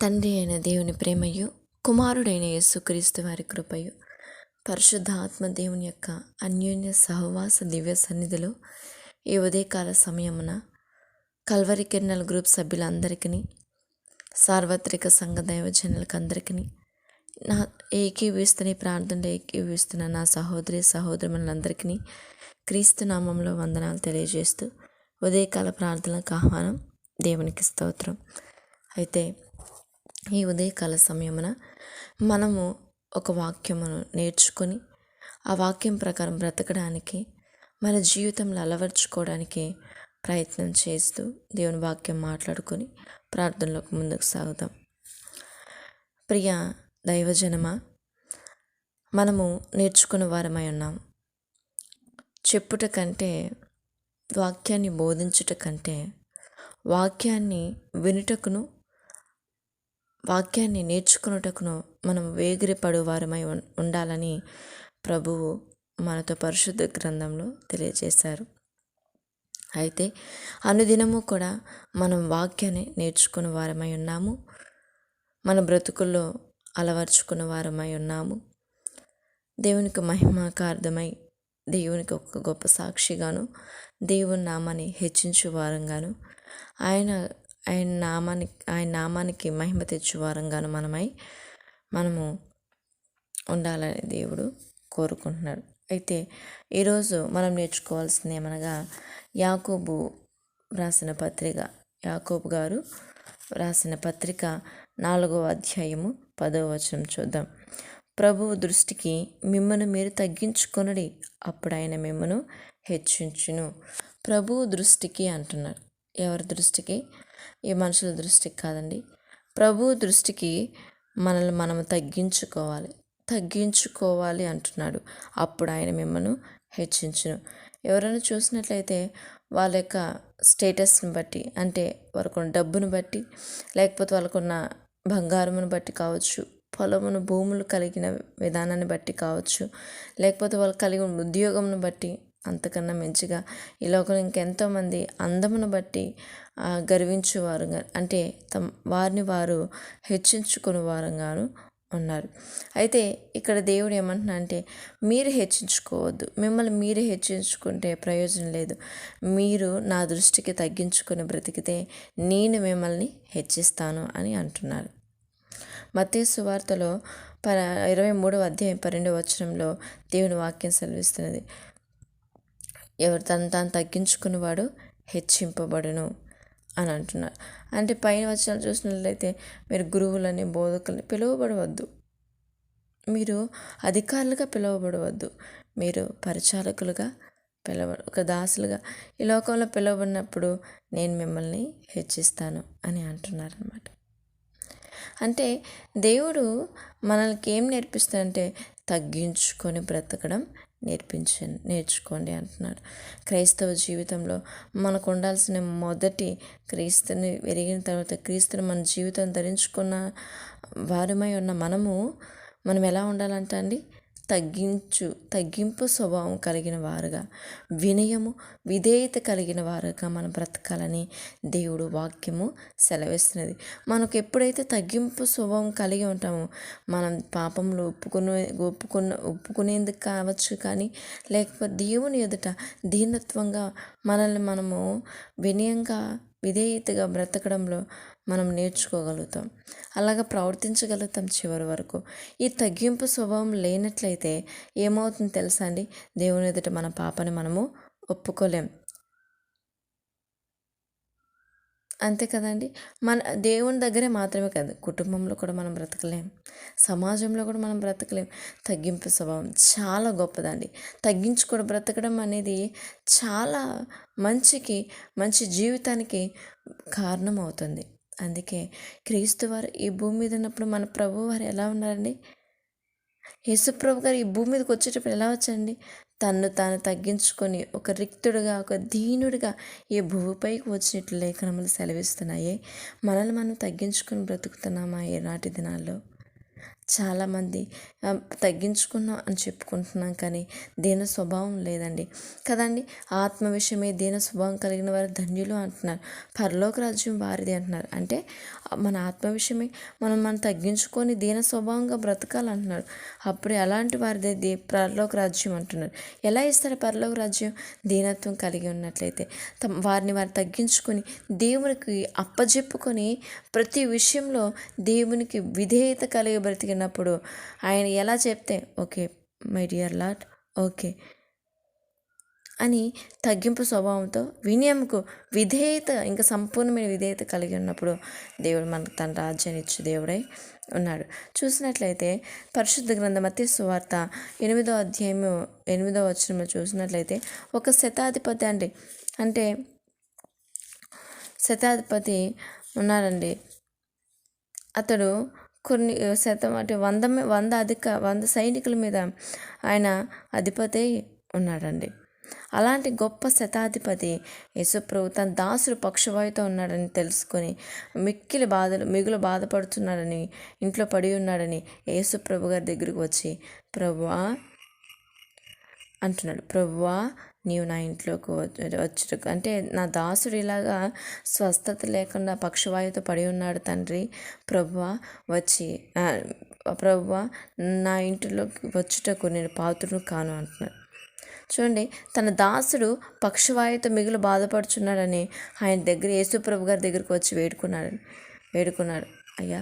తండ్రి అయిన దేవుని ప్రేమయు, కుమారుడైన యేసుక్రీస్తు వారి కృపయు, పరిశుద్ధాత్మ దేవుని యొక్క అన్యోన్య సహవాస దివ్య సన్నిధిలో ఈ ఉదయకాల సమయమున కల్వరి కిరణాల గ్రూప్ సభ్యులందరికీ, సార్వత్రిక సంఘ దైవజనులకు అందరికీ, నా ప్రార్థనలో ఏకీవిస్తున్న నా సహోదరులందరికీ క్రీస్తు నామంలో వందనాలు తెలియజేస్తూ ఉదయకాల ప్రార్థనలకు ఆహ్వానం. దేవునికి స్తోత్రం. అయితే ఈ ఉదయకాల సమయమున మనము ఒక వాక్యమును నేర్చుకొని ఆ వాక్యం ప్రకారం బ్రతకడానికి, మన జీవితంలో అలవర్చుకోవడానికి ప్రయత్నం చేస్తూ దేవుని వాక్యం మాట్లాడుకొని ప్రార్థనలోకి ముందుకు సాగుదాం. ప్రియ దైవజనమా, మనము నేర్చుకున్న వారమై ఉన్నాం. చెప్పుట కంటే, వాక్యాన్ని బోధించుట కంటే, వాక్యాన్ని వినుటకును వాక్యాన్ని నేర్చుకున్నటకును మనం వేగిరపడు వారమై ఉండాలని ప్రభువు మనతో పరిశుద్ధ గ్రంథంలో తెలియజేశారు. అయితే అనుదినము కూడా మనం వాక్యాన్ని నేర్చుకున్న వారమై ఉన్నాము. మన బ్రతుకుల్లో అలవర్చుకున్న వారమై ఉన్నాము. దేవునికి మహిమాకార్థమై, దేవునికి ఒక గొప్ప సాక్షిగాను, దేవుని నామాన్ని హెచ్చించు వారంగాను, ఆయన నామానికి మహిమ తెచ్చు వారంగాను మనము ఉండాలని దేవుడు కోరుకుంటున్నాడు. అయితే ఈరోజు మనం నేర్చుకోవాల్సింది ఏమనగా, యాకోబు గారు రాసిన పత్రిక 4వ అధ్యాయము 10వ వచనం చూద్దాం. ప్రభువు దృష్టికి మిమ్మను మీరు తగ్గించుకొనుడి, అప్పుడు ఆయన మిమ్మను హెచ్చించును. ప్రభువు దృష్టికి అంటున్నారు. ఎవరి దృష్టికి? ఈ మనుషుల దృష్టికి కాదండి. ప్రభువు దృష్టికి మనల్ని మనము తగ్గించుకోవాలి అంటున్నాడు. అప్పుడు ఆయన మిమ్మల్ని హెచ్చించును. ఎవరైనా చూసినట్లయితే వాళ్ళ యొక్క స్టేటస్ని బట్టి, అంటే వాళ్ళకున్న డబ్బును బట్టి, లేకపోతే వాళ్ళకున్న బంగారమును బట్టి కావచ్చు, భూములు కలిగిన విధానాన్ని బట్టి కావచ్చు, లేకపోతే వాళ్ళు కలిగి ఉన్న ఉద్యోగంను బట్టి, అంతకన్నా మంచిగా ఈ లోకంలో ఇంకెంతోమంది అందమును బట్టి గర్వించేవారు, అంటే వారిని వారు హెచ్చించుకునే వారంగాను ఉన్నారు. అయితే ఇక్కడ దేవుడు ఏమంటున్నా అంటే, మీరు హెచ్చించుకోవద్దు. మిమ్మల్ని మీరే హెచ్చించుకుంటే ప్రయోజనం లేదు. మీరు నా దృష్టికి తగ్గించుకుని బ్రతికితే నేను మిమ్మల్ని హెచ్చిస్తాను అని అంటున్నారు. మత్తయి సువార్తలో 23వ అధ్యాయం 12వ వచనంలో దేవుని వాక్యం సెలవిస్తున్నది. ఎవరు తాను తగ్గించుకునేవాడు హెచ్చింపబడును అని అంటున్నారు. అంటే పైన వచనాలు చూసినట్లయితే, మీరు గురువులని, బోధకులని పిలువబడవద్దు, మీరు అధికారులుగా పిలువబడవద్దు, మీరు పరిచారకులుగా ఒక దాసులుగా ఈ లోకంలో పిలువబడినప్పుడు నేను మిమ్మల్ని హెచ్చిస్తాను అని అంటున్నారనమాట. అంటే దేవుడు ఏం నేర్పిస్తాడంటే, తగ్గించుకొని బ్రతకడం నేర్చుకోండి అంటున్నాడు. క్రైస్తవ జీవితంలో మనకు ఉండాల్సిన మొదటి, క్రీస్తుని ఎరిగిన తర్వాత క్రీస్తుని మన జీవితం ధరించుకున్న వారమై ఉన్న మనం ఎలా ఉండాలంట అండి? తగ్గింపు స్వభావం కలిగిన వారుగా, వినయము విధేయత కలిగిన వారుగా మనం బ్రతకాలని దేవుడు వాక్యము సెలవిస్తున్నది. మనకు ఎప్పుడైతే తగ్గింపు స్వభావం కలిగి ఉంటామో, మనం పాపంలో ఒప్పుకునేందుకు కావచ్చు, కానీ లేకపోతే దేవుని ఎదుట దీనత్వంగా మనము వినయంగా విధేయతగా బ్రతకడంలో మనం నేర్చుకోగలుగుతాం, అలాగా ప్రవర్తించగలుగుతాం చివరి వరకు. ఈ తగ్గింపు స్వభావం లేనట్లయితే ఏమవుతుందో తెలుసా అండి? దేవుని ఎదుట మన పాపని మనము ఒప్పుకోలేం. అంతే కదండి. మన దేవుని దగ్గరే మాత్రమే కాదు, కుటుంబంలో కూడా మనం బ్రతకలేం, సమాజంలో కూడా మనం బ్రతకలేం. తగ్గింపు స్వభావం చాలా గొప్పదండి. తగ్గించుకొని బ్రతకడం అనేది చాలా మంచి జీవితానికి కారణం అవుతుంది. అందుకే క్రీస్తు వారు ఈ భూమి మీద ఉన్నప్పుడు మన ప్రభు వారు ఎలా ఉన్నారండి? యేసుప్రభు గారు ఈ భూమి మీదకి వచ్చేటప్పుడు ఎలా వచ్చండి? తాను తగ్గించుకొని ఒక రిక్తుడుగా, ఒక దీనుడిగా ఈ భూమిపైకి వచ్చినట్లు లేఖనములు సెలవిస్తున్నాయి. మనల్ని మనం తగ్గించుకొని బ్రతుకుతున్నామా ఈనాటి దినాల్లో? చాలామంది తగ్గించుకున్నాం అని చెప్పుకుంటున్నాం, కానీ దీన స్వభావం లేదండి కదండి. ఆత్మ విషయమే దీన స్వభావం కలిగిన వారు ధన్యులు అంటున్నారు. పరలోక రాజ్యం వారిది అంటున్నారు. అంటే మన ఆత్మ విషయమే మనం తగ్గించుకొని దీన స్వభావంగా బ్రతకాలంటున్నారు. అప్పుడు ఎలాంటి వారిది పరలోక రాజ్యం అంటున్నారు. ఎలా ఇస్తారు పరలోక రాజ్యం? దీనత్వం కలిగి ఉన్నట్లయితే వారిని వారు తగ్గించుకొని దేవునికి అప్పజెప్పుకొని ప్రతి విషయంలో దేవునికి విధేయత కలిగి బ్రతికినప్పుడు ఆయన ఎలా చెప్తే okay my dear lord okay అని తగ్గింపు స్వభావంతో వినయంకు విధేయత, ఇంకా సంపూర్ణమైన విధేయత కలిగి ఉన్నప్పుడు దేవుడు మనకు తన రాజ్యాన్ని ఇచ్చే దేవుడై ఉన్నాడు. చూసినట్లయితే పరిశుద్ధ గ్రంథం మత్తయి సువార్త 8వ అధ్యాయము 8వ వచనంలో చూసినట్లయితే ఒక శతాధిపతి అంటే శతాధిపతి ఉన్నారండి. అతడు కొన్ని శాతం అంటే 100 సైనికుల మీద ఆయన అధిపతి ఉన్నాడండి. అలాంటి గొప్ప శతాధిపతి యేసుప్రభు తన దాసుడు పక్షవాయుతో ఉన్నాడని తెలుసుకొని మిగులు బాధపడుతున్నాడని, ఇంట్లో పడి ఉన్నాడని యేసుప్రభు గారి దగ్గరికి వచ్చి ప్రభువా అంటున్నాడు. ప్రభువా నీవు నా ఇంట్లోకి వచ్చి అంటే నా దాసుడు ఇలాగా స్వస్థత లేకుండా పక్షవాయుతో పడి ఉన్నాడు తండ్రి, ప్రభువా వచ్చి ప్రభువా నా ఇంటిలోకి వచ్చుటకు నేను పాత్రుడు కాను అంటున్నాడు. చూడండి, తన దాసుడు పక్షవాయుతో మిగులు బాధపడుచున్నాడని ఆయన దగ్గర యేసుప్రభు గారి దగ్గరికి వచ్చి వేడుకున్నాడు. అయ్యా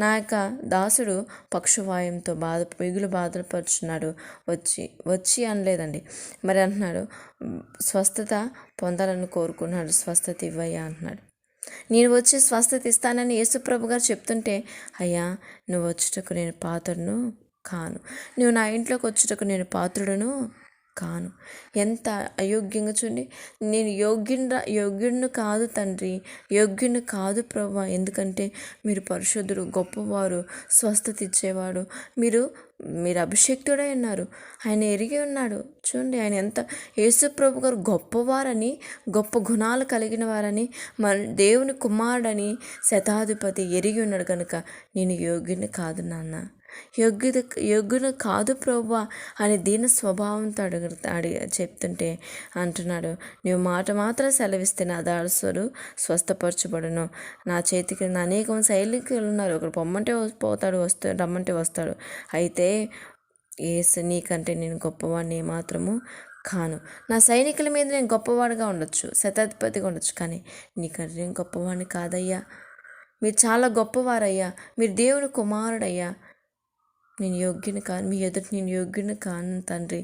నా యొక్క దాసుడు పక్షవాయుంతో మిగులు బాధపడుచున్నాడు, వచ్చి అనలేదండి. మరి అంటున్నాడు స్వస్థత పొందాలని కోరుకున్నాడు, స్వస్థత ఇవ్వయ్యా అంటున్నాడు. నేను వచ్చి స్వస్థత ఇస్తానని యేసుప్రభు గారు చెప్తుంటే అయ్యా నువ్వు వచ్చుటకు నేను పాత్రుడును కాను, నువ్వు నా ఇంట్లోకి వచ్చుటకు నేను పాత్రుడును కాను. ఎంత అయోగ్యంగా చూడండి. నేను యోగ్యుడిని కాదు తండ్రి, యోగ్యుని కాదు ప్రభువా, ఎందుకంటే మీరు పరిశుద్ధుడు, గొప్పవారు, స్వస్థత ఇచ్చేవాడు, మీరు అభిషేక్తుడై ఉన్నారు, ఆయన ఎరిగి ఉన్నాడు. చూడండి ఆయన ఎంత యేసుప్రభు గారు గొప్పవారని, గొప్ప గుణాలు కలిగిన వారని, మన దేవుని కుమారుడని శతాధిపతి ఎరిగి ఉన్నాడు కనుక నేను యోగ్యుని కాదు నాన్న, యోగ్యుడు కాదు ప్రభువా అని దీన స్వభావంతో చెప్తుంటే అంటున్నాడు నువ్వు మాట మాత్రం సెలవిస్తే నా దాసుడు స్వస్థపరచబడును, నా చేతికి అనేక సైనికులు ఉన్నారు, ఒకరు పొమ్మంటే పోతాడు, రమ్మంటే వస్తాడు, అయితే నీకంటే నేను గొప్పవాడిని మాత్రము కాను. నా సైనికుల మీద నేను గొప్పవాడిగా ఉండొచ్చు, శతాధిపతిగా ఉండొచ్చు, కానీ నీకంటే నేను గొప్పవాడిని కాదయ్యా, మీరు చాలా గొప్పవారయ్యా, మీరు దేవుని కుమారుడయ్యా, నేను యోగ్యుని కాను, మీ ఎదుటి నేను యోగ్యుని కాను తండ్రి,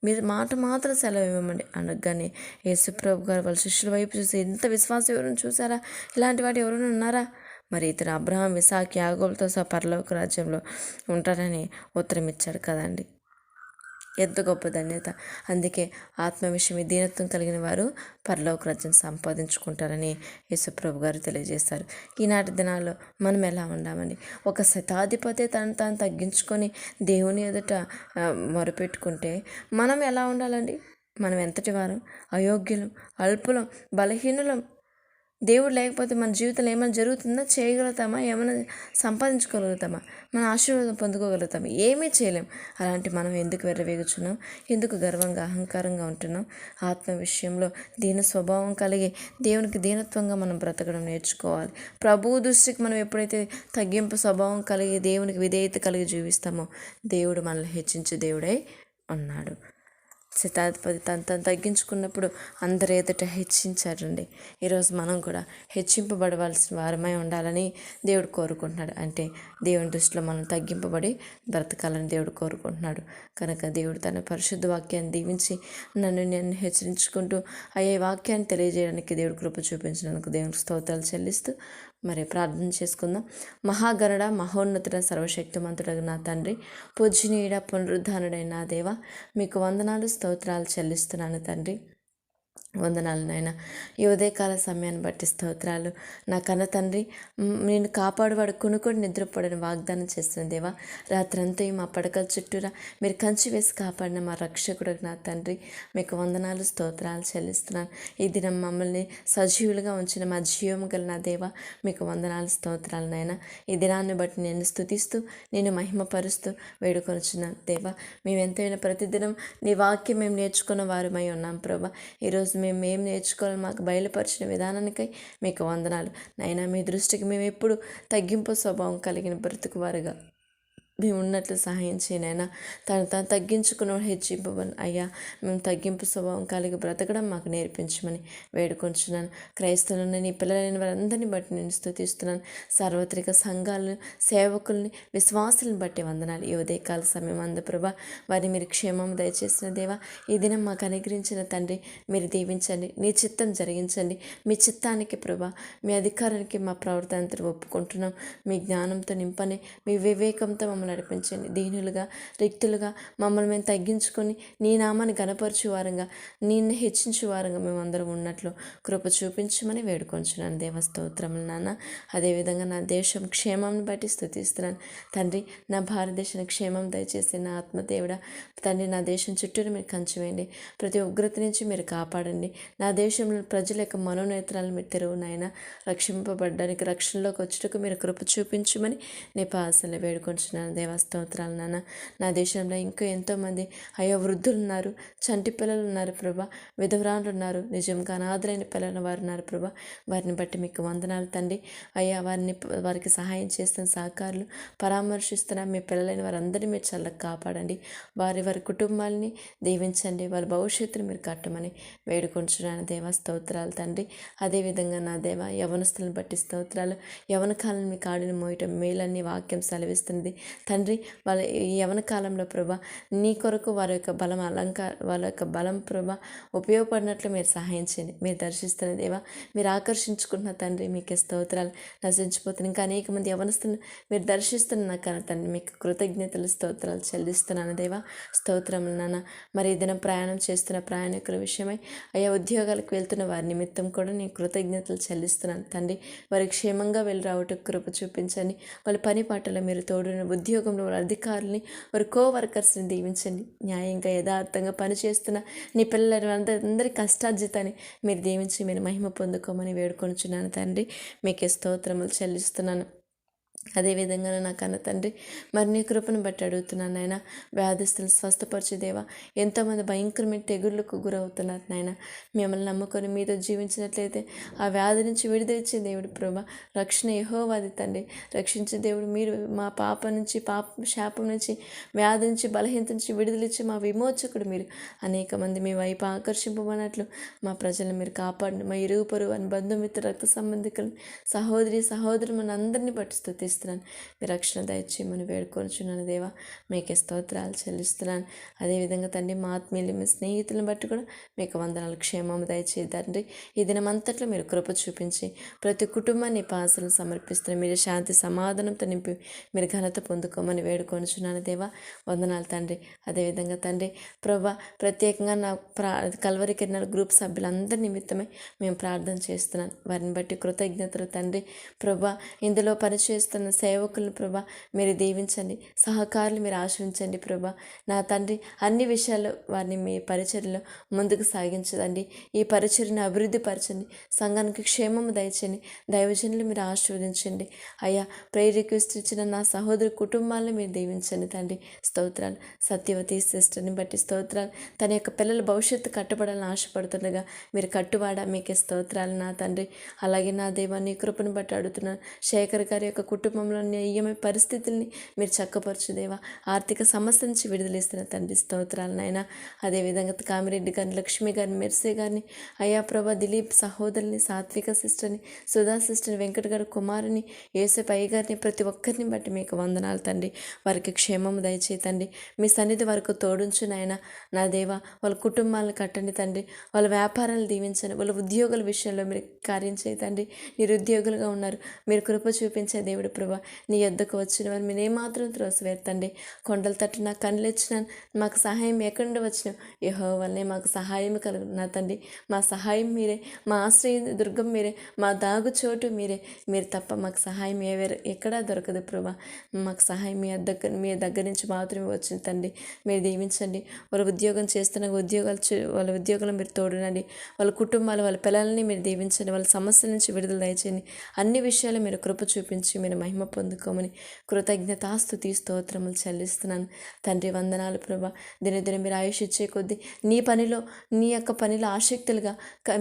మీరు మాట మాత్రం సెలవు ఇవ్వమండి అనగానే యేసుప్రభు గారు వాళ్ళ శిష్యుల వైపు చూసి ఎంత విశ్వాసం ఎవరైనా చూసారా? ఇలాంటి వాడు ఎవరైనా ఉన్నారా? మరి ఇతను అబ్రహాం, ఇసాక్, యాకోబులతో సహా పరలోక రాజ్యంలో ఉంటారని ఉత్తరం ఇచ్చాడు కదండి. ఎంత గొప్ప ధన్యత. అందుకే ఆత్మ విషయమే దీనత్వం కలిగిన వారు పరలోక రాజ్యం సంపాదించుకుంటారని యేసుప్రభు గారు తెలియజేస్తారు. ఈనాటి దినాల్లో మనం ఎలా ఉండామండి? ఒక శతాధిపతి తాను తగ్గించుకొని దేవుని ఎదుట మొరపెట్టుకుంటే మనం ఎలా ఉండాలండి? మనం ఎంతటి వారం? అయోగ్యులం, అల్పులం, బలహీనులం. దేవుడు లేకపోతే మన జీవితంలో ఏమైనా జరుగుతుందా? చేయగలుగుతామా? ఏమైనా సంపాదించుకోగలుగుతామా? మన ఆశీర్వాదం పొందుకోగలుగుతామా? ఏమీ చేయలేం. అలాంటి మనం ఎందుకు వెర్రవేగుచున్నాం? ఎందుకు గర్వంగా అహంకారంగా ఉంటున్నాం? ఆత్మ విషయంలో దీన స్వభావం కలిగి దేవునికి దీనత్వంగా మనం బ్రతకడం నేర్చుకోవాలి. ప్రభువు దృష్టికి మనం ఎప్పుడైతే తగ్గింపు స్వభావం కలిగి దేవునికి విధేయత కలిగి జీవిస్తామో దేవుడు మనల్ని హెచ్చించే దేవుడై ఉన్నాడు. శతాధిపతి తను తగ్గించుకున్నప్పుడు అందరు ఎదుట హెచ్చించారండి. ఈరోజు మనం కూడా హెచ్చింపబడవలసిన వారమై ఉండాలని దేవుడు కోరుకుంటున్నాడు. అంటే దేవుని దృష్టిలో మనం తగ్గింపబడి బ్రతకాలని దేవుడు కోరుకుంటున్నాడు. కనుక దేవుడు తన పరిశుద్ధ వాక్యాన్ని దీవించి నేను హెచ్చరించుకుంటూ అయ్యే వాక్యాన్ని తెలియజేయడానికి దేవుడు కృప చూపించినందుకు దేవునికి స్తోత్రాలు చెల్లిస్తూ మరి ప్రార్థన చేసుకుందాం. మహాగరుడ, మహోన్నతుడ, సర్వశక్తిమంతుడగు నా తండ్రి, పూజనీయుడ, పునరుద్ధానుడైన నా దేవ, మీకు వందనాలు స్తోత్రాలు చెల్లిస్తున్నాను తండ్రి. వందనాలు నాయన. ఈ ఉదయకాల సమయాన్ని బట్టి స్తోత్రాలు. నా కన్న తండ్రి, నేను కాపాడువాడు కొనుక్కొని నిద్రపోడని వాగ్దానం చేస్తున్న దేవా, రాత్రంతా మా పడకల చుట్టూరా మీరు కంచి వేసి కాపాడిన మా రక్షకుడు నా తండ్రి, మీకు వందనాలు స్తోత్రాలు చెల్లిస్తున్నాను. ఈ దినం మమ్మల్ని సజీవులుగా ఉంచిన మా జీవము గల నా దేవా, మీకు వందనాలు స్తోత్రాలు నాయన. ఈ దినాన్ని బట్టి నేను స్తుతిస్తూ నేను మహిమపరుస్తూ వేడుకొనుచున్నాను దేవా. మేము ఎంతైనా ప్రతిదినం నీ వాక్యం మేము నేర్చుకున్న వారమై ఉన్నాం ప్రభా. ఈరోజు మేము ఏం నేర్చుకోవాలని మాకు బయలుపరిచిన విధానానికై మీకు వందనాలు నైనా. మీ దృష్టికి మేము ఎప్పుడు తగ్గింపు స్వభావం కలిగిన బ్రతుకువారుగా మేము ఉన్నట్లు సహాయం చేయనైనా. తాను తగ్గించుకున్న హెచ్చింపబని అయ్యా, మేము తగ్గింపు స్వభావం కలిగి బ్రతకడం మాకు నేర్పించమని వేడుకొంచున్నాను. క్రైస్తవులను నీ పిల్లలైన వారందరినీ బట్టి నేను స్తుతిస్తున్నాను. సార్వత్రిక సంఘాలను, సేవకుల్ని, విశ్వాసులను బట్టి వందనాలు. ఈ ఉదయకాల సమయం అందు ప్రభా, వారిని మీరు క్షేమం దయచేసిన దేవా, ఈ దినం మాకు అనుగ్రహించిన తండ్రి మీరు దీవించండి. నీ చిత్తం జరిగించండి. మీ చిత్తానికి ప్రభా, మీ అధికారానికి మా ప్రవర్తన అంతా ఒప్పుకుంటున్నాం. మీ జ్ఞానంతో నింపని, మీ వివేకంతో మమ్మల్ని నడిపించండి. దీనులుగా, రిక్తులుగా మమ్మల్ని మేము తగ్గించుకొని నీ నామాన్ని గణపరచు వారంగా, నిన్ను హెచ్చించు వారంగా మేము అందరం ఉన్నట్లు కృప చూపించమని వేడుకొంచున్నాను దేవ. స్తోత్రములు నాన్న. అదేవిధంగా నా దేశం క్షేమాన్ని బట్టి స్తుతిస్తున్నాను తండ్రి. నా భారతదేశం క్షేమం దయచేసి నా ఆత్మదేవుడా తండ్రి, నా దేశం చుట్టూరు మీరు కంచి వేయండి. ప్రతి ఉగ్రత నుంచి మీరు కాపాడండి. నా దేశంలో ప్రజల యొక్క మనోనేత్రాలను మీరు తెరువు నాయన. రక్షింపబడ్డానికి, రక్షణలోకి వచ్చుటకు మీరు కృప చూపించమని నీ పాసలు వేడుకొంచున్నాను దేవా. స్తోత్రాలు నాన్న. నా దేశంలో ఇంకా ఎంతోమంది అయ్యా వృద్ధులు ఉన్నారు, చంటి పిల్లలు ఉన్నారు ప్రభా, విధవరాలు ఉన్నారు, నిజంగా అనాథలైన పిల్లల వారు ఉన్నారు ప్రభా. వారిని బట్టి మీకు వందనాలు తండ్రి. అయ్యా వారికి సహాయం చేస్తున్న సహకారులు, పరామర్శిస్తున్న మీ పిల్లలైన వారందరినీ మీరు చల్లగా కాపాడండి. వారి కుటుంబాలని దీవించండి. వాళ్ళ భవిష్యత్తును మీరు కట్టమని వేడుకొంచున్నాను దేవా. స్తోత్రాలు తండ్రి. అదేవిధంగా నా దేవ, యవనస్తులను బట్టి స్తోత్రాలు. యవన కాలం మీ కాడిని మోయటం మేలన్నీ వాక్యం సెలవిస్తున్నది తండ్రి. వాళ్ళ ఈ యవన కాలంలో ప్రభా, నీ కొరకు వారి యొక్క బలం వాళ్ళ యొక్క బలం ప్రభా ఉపయోగపడినట్లు మీరు సహాయం చేయండి. మీరు దర్శిస్తున్న దేవా, మీరు ఆకర్షించుకుంటున్న తండ్రి, మీకే స్తోత్రాలు. నశించిపోతున్న ఇంకా అనేక మంది యవనస్తులను మీరు దర్శిస్తున్న నా కన్నా తండ్రి, మీకు కృతజ్ఞతలు స్తోత్రాలు చెల్లిస్తున్నాను దేవా. స్తోత్రములు నాన్న. మరి ఈ దినం ప్రయాణం చేస్తున్న ప్రయాణికుల విషయమై అయ్యా ఉద్యోగాలకు వెళ్తున్న వారి నిమిత్తం కూడా నేను కృతజ్ఞతలు చెల్లిస్తున్నాను తండ్రి. వారి క్షేమంగా వెళ్ళి రావటకు కృప చూపించండి. వాళ్ళ పని పాటలో మీరు తోడున, ఉద్యోగంలో వారి అధికారులని, వారి కోవర్కర్స్ని దీవించండి. న్యాయంగా యథార్థంగా పనిచేస్తున్న నీ పిల్లల అందరి కష్టార్జితాన్ని మీరు దీవించి మీరు మహిమ పొందుకోమని వేడుకొనుచున్నాను తండ్రి. మీకే స్తోత్రములు చెల్లిస్తున్నాను. అదేవిధంగా నా కన్న తండ్రి, మరి నీ కృపను బట్టి అడుగుతున్నాను నాయన. వ్యాధిస్తులను స్వస్థపరిచే దేవా, ఎంతోమంది భయంకరమైన తెగుళ్ళకు గురవుతున్నారు నాయన. మిమ్మల్ని నమ్ముకొని మీతో జీవించినట్లయితే ఆ వ్యాధి నుంచి విడుదలిచ్చే దేవుడు ప్రభా. రక్షణ యెహోవాది తండ్రి. రక్షించే దేవుడు మీరు. మా శాపం నుంచి, వ్యాధి నుంచి, బలహీనత నుంచి విడుదలిచ్చే మా విమోచకుడు మీరు. అనేక మంది మీ వైపు ఆకర్షింపబడినట్లు మా ప్రజలను మీరు కాపాడండి. మా ఇరుగు పొరుగు అని బంధుమిత్ర, రక్త సంబంధికులు, సహోదరులు మన అందరినీ బట్టి స్తుతిస్తున్నాను. మీ రక్షణ దయచేయమని వేడుకొనుచున్నాను దేవా. మీకే స్తోత్రాలు చెల్లిస్తున్నాను. అదేవిధంగా తండ్రి, మా ఆత్మీయులు, మీ స్నేహితులను బట్టి కూడా మీకు వందనాలు. క్షేమము దయచేయి తండ్రి. ఈ దినమంతట్లో మీరు కృప చూపించి ప్రతి కుటుంబాన్ని పాసలు సమర్పిస్తున్న మీరు శాంతి సమాధానంతో నింపి మీరు ఘనత పొందుకోమని వేడుకొనుచున్నాను దేవా. వందనాలు తండ్రి. అదేవిధంగా తండ్రి ప్రభా, ప్రత్యేకంగా నా కల్వరి కిరణాల గ్రూప్ సభ్యులందరి నిమిత్తమై మేము ప్రార్థన చేస్తున్నాను. వారిని బట్టి కృతజ్ఞతలు తండ్రి. ప్రభా, ఇందులో పనిచేస్తున్న సేవకులను ప్రభా మీరు దీవించండి. సహకారులు మీరు ఆశ్రయించండి ప్రభా. నా తండ్రి, అన్ని విషయాల్లో వారిని మీ పరిచర్యలో ముందుకు సాగించదండి. ఈ పరిచర్యను అభివృద్ధి పరచండి. సంఘానికి క్షేమము దయచండి. దైవజనులు మీరు ఆశీర్వదించండి అయ్యా. ప్రేరిక్వెస్ట్ ఇచ్చిన నా సహోదరు కుటుంబాలను మీరు దీవించండి తండ్రి. స్తోత్రాలు. సత్యవతి సిస్టర్ని బట్టి స్తోత్రాలు. తన యొక్క పిల్లల భవిష్యత్తు కట్టబడాలని ఆశపడుతుండగా మీరు కట్టువాడా, మీకే స్తోత్రాలు నా తండ్రి. అలాగే నా దేవా, నీ కృపను బట్టి అడుగుతున్నాను. శేఖర్ గారి యొక్క కుటుంబంలో ఈఎంఐ పరిస్థితుల్ని మీరు చక్కపరచు దేవా. ఆర్థిక సమస్య నుంచి విడుదలిస్తున్న తండ్రి స్తోత్రాలు నాయన. అదేవిధంగా కామిరెడ్డి గారిని, లక్ష్మి గారిని, మెర్సీ గారిని అయ్యా ప్రభా, దిలీప్ సహోదరుని, సాత్విక సిస్టర్ని, సుధా సిస్టర్ని, వెంకట గారి కుమారుని, యేసప్ అయ్య గారిని, ప్రతి ఒక్కరిని బట్టి మీకు వందనాలు తండ్రి. వారికి క్షేమము దయచేతండి. మీ సన్నిధి వరకు తోడుంచు నాయన. నా దేవా, వాళ్ళ కుటుంబాలను కట్టండి తండ్రి. వాళ్ళ వ్యాపారాలు దీవించండి. వాళ్ళ ఉద్యోగుల విషయంలో మీరు కార్యం చేయతండి. నిరుద్యోగులుగా ఉన్నారు, మీరు కృప చూపించే దేవుడు ప్రభు. ప్రభా, నీ యొద్దకు వచ్చిన వారు మీరు ఏమాత్రం త్రోసివేరు తండ్రి. కొండల తట్టు నా కళ్ళు ఇచ్చిన మాకు సహాయం ఎక్కడి నుండి వచ్చిన యెహోవా వల్లే మాకు సహాయం కలుగు నా తండ్రి. మా సహాయం మీరే, మా ఆశ్రయ దుర్గం మీరే, మా దాగు చోటు మీరే. మీరు తప్ప మాకు సహాయం ఎక్కడా దొరకదు ప్రభా. మాకు సహాయం మీ దగ్గర నుంచి మాత్రమే వచ్చింది తండ్రి. మీరు దీవించండి. వాళ్ళ ఉద్యోగం చేస్తున్న వాళ్ళ ఉద్యోగంలో మీరు తోడునండి. వాళ్ళ కుటుంబాలు, వాళ్ళ పిల్లల్ని మీరు దీవించండి. వాళ్ళ సమస్యల నుంచి విడుదల దయచేయండి. అన్ని విషయాలు మీరు కృప చూపించి మీరు మహిమ పొందుకోమని కృతజ్ఞతాస్తుతి స్తోత్రములు చెల్లిస్తున్నాను తండ్రి. వందనాలు ప్రభా. దినదిన మీరు ఆయుష్ ఇచ్చే కొద్దీ నీ పనిలో, నీ యొక్క పనిలో ఆసక్తులుగా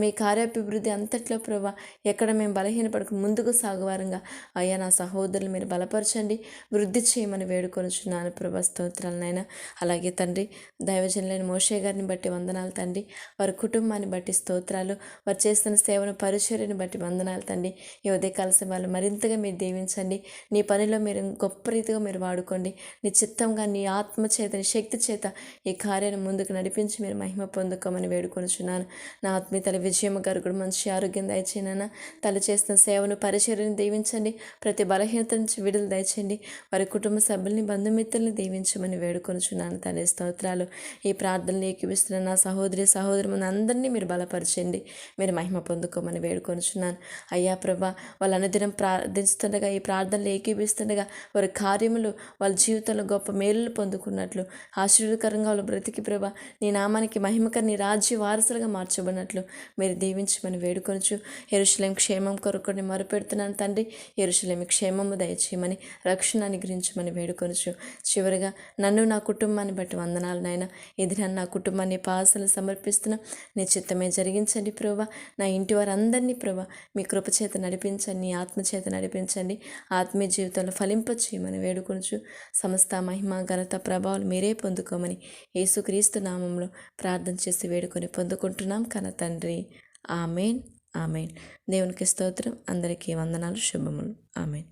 మీ కార్యాభివృద్ధి అంతట్లో ప్రభా, ఎక్కడ మేము బలహీనపడక ముందుకు సాగువారంగా అయ్యా నా సహోదరులు మీరు బలపరచండి, వృద్ధి చేయమని వేడుకొనుచున్నాను ప్రభా. స్తోత్రాలనైనా. అలాగే తండ్రి, దైవజనులైన మోషే గారిని బట్టి వందనాలు తండ్రి. వారి కుటుంబాన్ని బట్టి స్తోత్రాలు. వారు చేస్తున్న సేవను, పరిచర్యను బట్టి వందనాలు తండ్రి. ఈ ఉదయకాల సమయాలు మరింతగా మీరు దీవించండి. నీ పనిలో మీరు గొప్ప రీతిగా మీరు వాడుకోండి. నీ చిత్తంగా, నీ ఆత్మ చేత, నీ శక్తి చేత ఈ కార్యాన్ని ముందుకు నడిపించి మీరు మహిమ పొందుకోమని వేడుకొనుచున్నాను. నా ఆత్మీయ తల్లి విజయమ్మ గారు కూడా మంచి ఆరోగ్యం దయచేయనన్నా. తల్లి చేస్తున్న సేవను, పరిచర్యను దీవించండి. ప్రతి బలహీనత నుంచి విడుదల దయచేయండి. వారి కుటుంబ సభ్యుల్ని, బంధుమిత్రుల్ని దీవించమని వేడుకొనుచున్నాను తండ్రి. స్తోత్రాలు. ఈ ప్రార్థనలు ఏకీవిస్తున్న నా సహోదరులను అందరినీ మీరు బలపరచండి. మీరు మహిమ పొందుకోమని వేడుకొనుచున్నాను అయ్యా ప్రభా. వాళ్ళు అనుదినం ప్రార్థిస్తుండగా, ఈ ప్రార్థనలు ఏకీవిస్తుండగా వారి కార్యములు వాళ్ళ జీవితంలో గొప్ప మేలులు పొందుకున్నట్లు, ఆశీర్వదకరంగా వాళ్ళు బ్రతికి ప్రభా, నీ నామానికి మహిమకర, నీ రాజ్య వారసులుగా మార్చబడినట్లు మీరు దీవించమని వేడుకొనుచు యెరూషలేం క్షేమం కొరకు మొరపెడుతున్నాను తండ్రి. యెరూషలేము క్షేమము దయచేయమని, రక్షణ అనుగ్రహించమని వేడుకొనుచు చివరిగా నన్ను, నా కుటుంబాన్ని బట్టి వందనాలు నాయన. ఇది నా కుటుంబాన్ని పాసలు సమర్పిస్తున్నా. నీ చిత్తమే జరిగించండి ప్రభా. నా ఇంటి వారందరినీ ప్రభా మీ కృపచేత నడిపించండి, నీ ఆత్మచేత నడిపించండి. ఆత్మీయ జీవితంలో ఫలింపచేయమని వేడుకొనుచు సమస్త మహిమ, ఘనత, ప్రభావాలు మీరే పొందుకోమని యేసుక్రీస్తు నామంలో ప్రార్థన చేసి వేడుకొని పొందుకుంటున్నాం కన తండ్రి. Amen, amen. దేవునికి స్తోత్రం. అందరికీ వందనాలు, శుభములు. ఆమెన్.